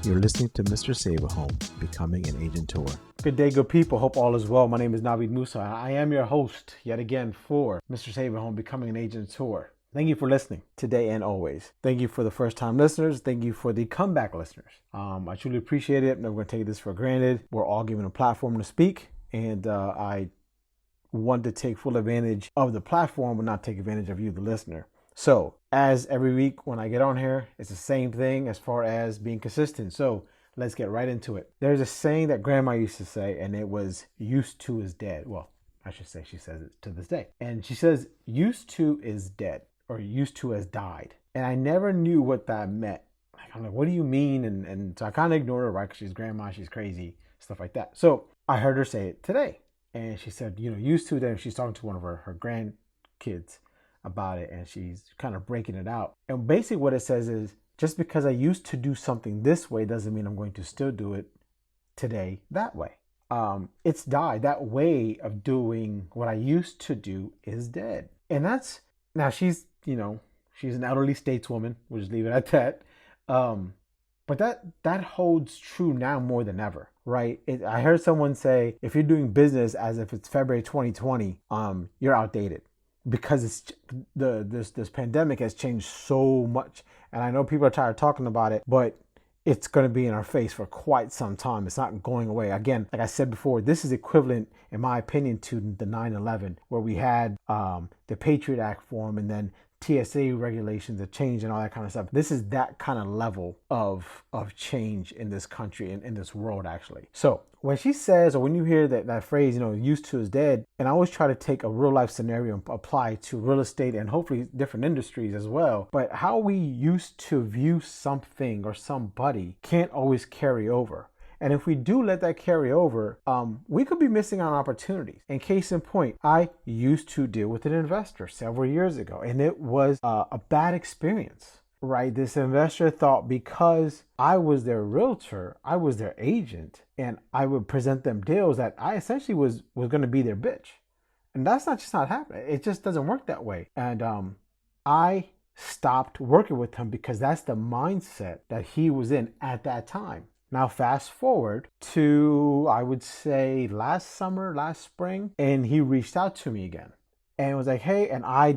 You're listening to Mr. Save a Home, Becoming an Agent Tour. Good day, good people. Hope all is well. My name is Navid Moosa. I am your host yet again for Mr. Save a Home, Becoming an Agent Tour. Thank you for listening today and always. Thank you for the first-time listeners. Thank you for the comeback listeners. I truly appreciate it. I'm never going to take this for granted. We're all given a platform to speak, and I want to take full advantage of the platform but not take advantage of you, the listener. So, as every week when I get on here, it's the same thing as far as being consistent. So, let's get right into it. There's a saying that grandma used to say, and it was, used to is dead. Well, I should say she says it to this day. And she says, used to is dead, or used to has died. And I never knew what that meant. I'm like, what do you mean? And so I kind of ignored her, right? Because she's grandma, she's crazy, stuff like that. So I heard her say it today. And she said, used to, then she's talking to one of her grandkids about it, and she's kind of breaking it out. And basically what it says is, just because I used to do something this way doesn't mean I'm going to still do it today that way. It's died. That way of doing what I used to do is dead. And that's, now she's an elderly stateswoman, we'll just leave it at that. But that holds true now more than ever, right? I heard someone say, if you're doing business as if it's February 2020, you're outdated. Because this pandemic has changed so much. And I know people are tired of talking about it, but it's going to be in our face for quite some time. It's not going away. Again, like I said before, this is equivalent, in my opinion, to the 9/11, where we had the Patriot Act form and then TSA regulations that change and all that kind of stuff. This is that kind of level of change in this country and in this world, actually. So when she says, or when you hear that phrase, used to is dead, and I always try to take a real life scenario and apply to real estate and hopefully different industries as well. But how we used to view something or somebody can't always carry over. And if we do let that carry over, we could be missing on opportunities. And case in point, I used to deal with an investor several years ago, and it was a bad experience, right? This investor thought because I was their realtor, I was their agent, and I would present them deals that I essentially was going to be their bitch. And that's just not happening. It just doesn't work that way. And I stopped working with him because that's the mindset that he was in at that time. Now, fast forward to, I would say, last spring, and he reached out to me again and was like, hey, and I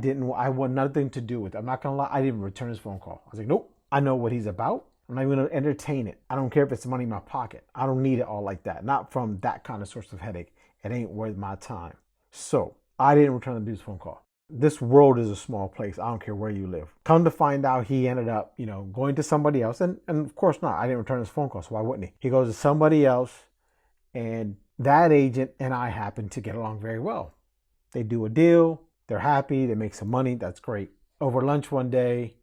want nothing to do with it. I'm not going to lie. I didn't return his phone call. I was like, nope, I know what he's about. I'm not even going to entertain it. I don't care if it's money in my pocket. I don't need it all like that. Not from that kind of source of headache. It ain't worth my time. So I didn't return the dude's phone call. This world is a small place. I don't care where you live. Come to find out, he ended up, going to somebody else. And of course not. I didn't return his phone call, so why wouldn't he? He goes to somebody else, and that agent and I happen to get along very well. They do a deal. They're happy. They make some money. That's great. Over lunch one day,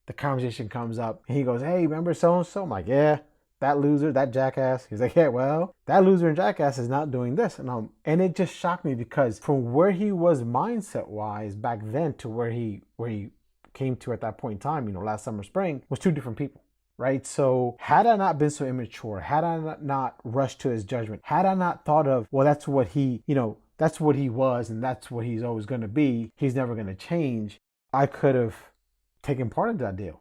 the conversation comes up. And he goes, hey, remember so-and-so? I'm like, yeah. That loser, that jackass. He's like, yeah, well, that loser and jackass is not doing this. And it just shocked me because from where he was mindset-wise back then to where he came to at that point in time, last summer, spring, was two different people, right? So had I not been so immature, had I not rushed to his judgment, had I not thought of, well, that's what he was and that's what he's always going to be, he's never going to change, I could have taken part in that deal.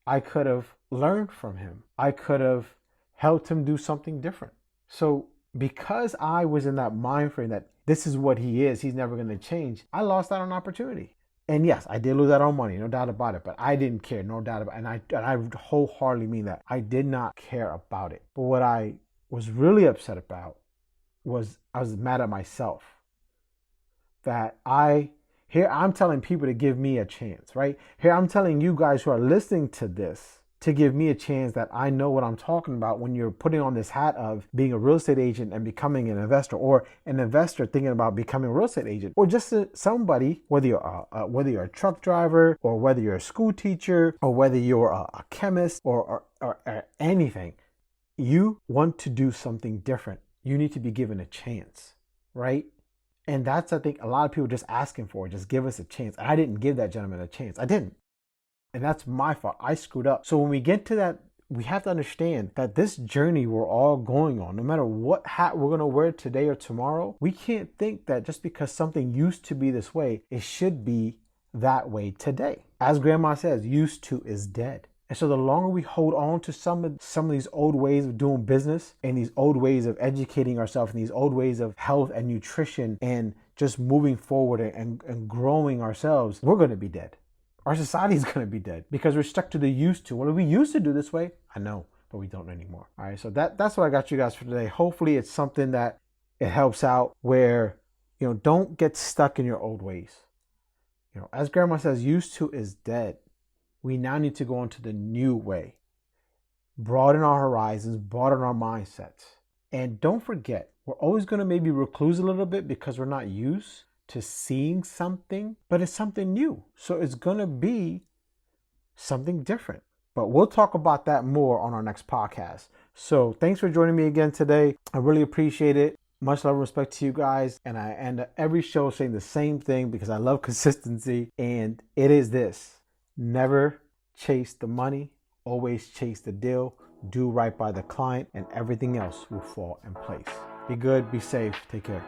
I could have learned from him. I could have helped him do something different. So because I was in that mind frame that this is what he is, he's never going to change, I lost out on opportunity. And yes, I did lose out on money, no doubt about it, but I didn't care, no doubt about it. And I wholeheartedly mean that. I did not care about it. But what I was really upset about was I was mad at myself that here I'm telling people to give me a chance, right? Here I'm telling you guys who are listening to this to give me a chance that I know what I'm talking about when you're putting on this hat of being a real estate agent and becoming an investor, or an investor thinking about becoming a real estate agent, or just somebody, whether you're a truck driver, or whether you're a school teacher, or whether you're a chemist, or anything. You want to do something different. You need to be given a chance, right? And that's, I think, a lot of people just asking for, just give us a chance. And I didn't give that gentleman a chance. I didn't. And that's my fault. I screwed up. So when we get to that, we have to understand that this journey we're all going on, no matter what hat we're going to wear today or tomorrow, we can't think that just because something used to be this way, it should be that way today. As grandma says, used to is dead. And so the longer we hold on to some of these old ways of doing business and these old ways of educating ourselves and these old ways of health and nutrition and just moving forward and growing ourselves, we're going to be dead. Our society is going to be dead because we're stuck to the used to. Well, we used to do this way, I know, but we don't anymore. All right, so that's what I got you guys for today. Hopefully it's something that it helps out where, don't get stuck in your old ways. As grandma says, used to is dead. We now need to go into the new way. Broaden our horizons, broaden our mindsets. And don't forget, we're always going to maybe recluse a little bit because we're not used to seeing something, but it's something new. So it's going to be something different. But we'll talk about that more on our next podcast. So thanks for joining me again today. I really appreciate it. Much love and respect to you guys. And I end every show saying the same thing because I love consistency. And it is this: never chase the money, always chase the deal, do right by the client, and everything else will fall in place. Be good, be safe, take care.